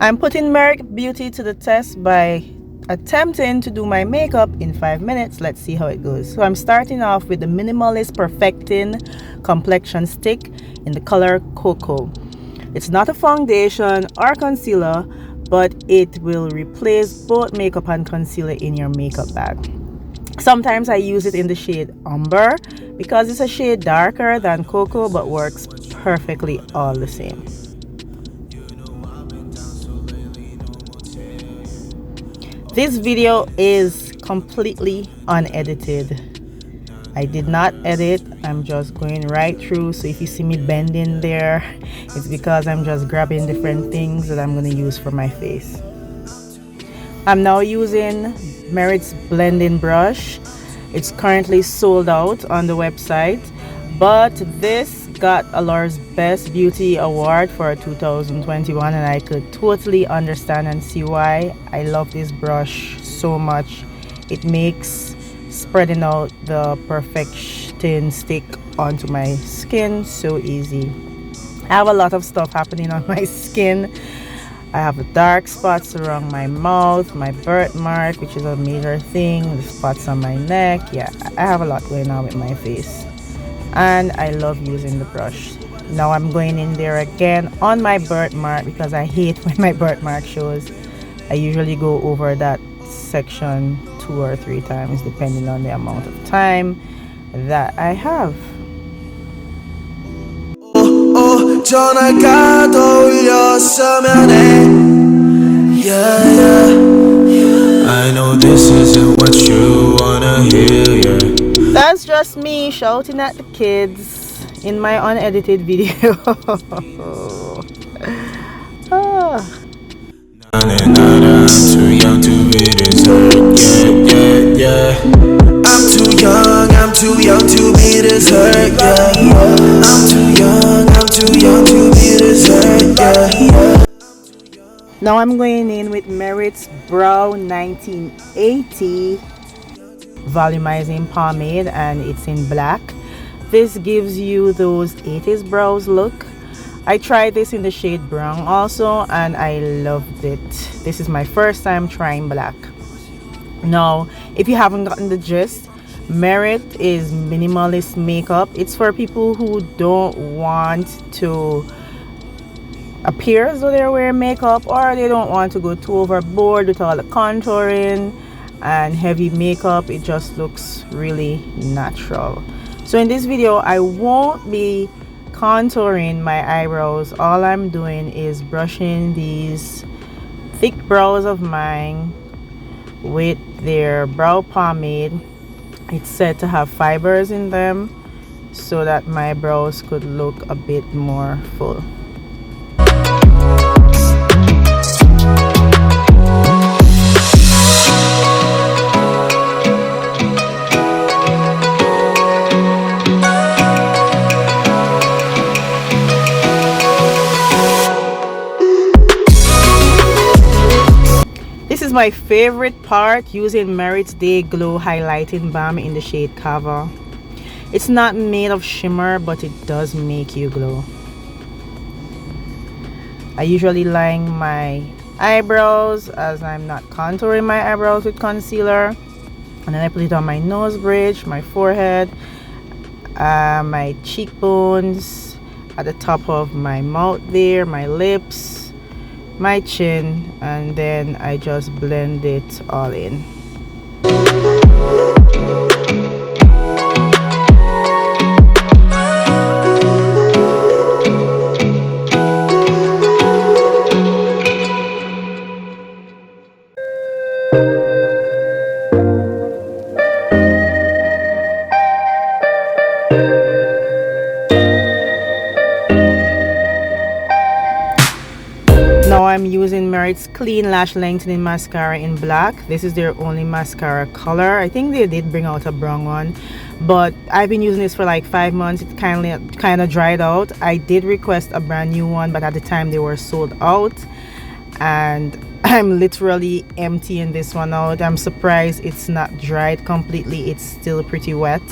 I'm putting Merit Beauty to the test by attempting to do my makeup in 5 minutes. Let's see how it goes. So I'm starting off with the Minimalist Perfecting Complexion Stick in the color Cocoa. It's not a foundation or concealer, but it will replace both makeup and concealer in your makeup bag. Sometimes I use it in the shade Umber because it's a shade darker than Cocoa but works perfectly all the same. This video is completely unedited. I did not edit. I'm just going right through. So if you see me bending there, it's because I'm just grabbing different things that I'm going to use for my face. I'm now using Merit's blending brush. It's currently sold out on the website, but this got Allur's Best Beauty Award for 2021, and I could totally understand and see why. I love this brush so much. It makes spreading out the perfection stick onto my skin so easy. I have a lot of stuff happening on my skin. I have dark spots around my mouth, my birthmark, which is a major thing, the spots on my neck. Yeah, I have a lot going on with my face, and I love using the brush. Now I'm going in there again on my birthmark because I hate when my birthmark shows. I usually go over that section 2 or 3 times depending on the amount of time that I have. 전화가 울렸으면 해. I know this isn't what you wanna hear, yeah. That's just me shouting at the kids in my unedited video. I'm too young to be this hurt, yeah. I'm too young to be this hurt, yeah. I'm too young to be this hurt, yeah. Now I'm going in with Merit's Brow 1980 Volumizing Pomade, and it's in black. This gives you those 80s brows look. I tried this in the shade brown also, and I loved it. This is my first time trying black. Now, if you haven't gotten the gist, Merit is minimalist makeup. It's for people who don't want to appear as though they're wearing makeup, or they don't want to go too overboard with all the contouring and heavy makeup. It just looks really natural. So in this video, I won't be contouring my eyebrows. All I'm doing is brushing these thick brows of mine with their brow pomade. It's said to have fibers in them so that my brows could look a bit more full. This is my favorite part, using Merit's Day Glow Highlighting Balm in the shade Kava. It's not made of shimmer, but it does make you glow. I usually line my eyebrows as I'm not contouring my eyebrows with concealer. And then I put it on my nose bridge, my forehead, my cheekbones, at the top of my mouth there, my lips, my chin, and then I just blend it all in. Now I'm using Merit's Clean Lash Lengthening Mascara in black. This is their only mascara color. I think they did bring out a brown one, but I've been using this for like 5 months. It kind of dried out. I did request a brand new one, but at the time they were sold out, and I'm literally emptying this one out. I'm surprised it's not dried completely. It's still pretty wet.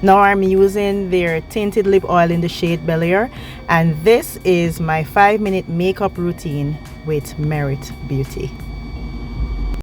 Now I'm using their tinted lip oil in the shade Bel Air, and this is my 5-minute makeup routine with Merit Beauty.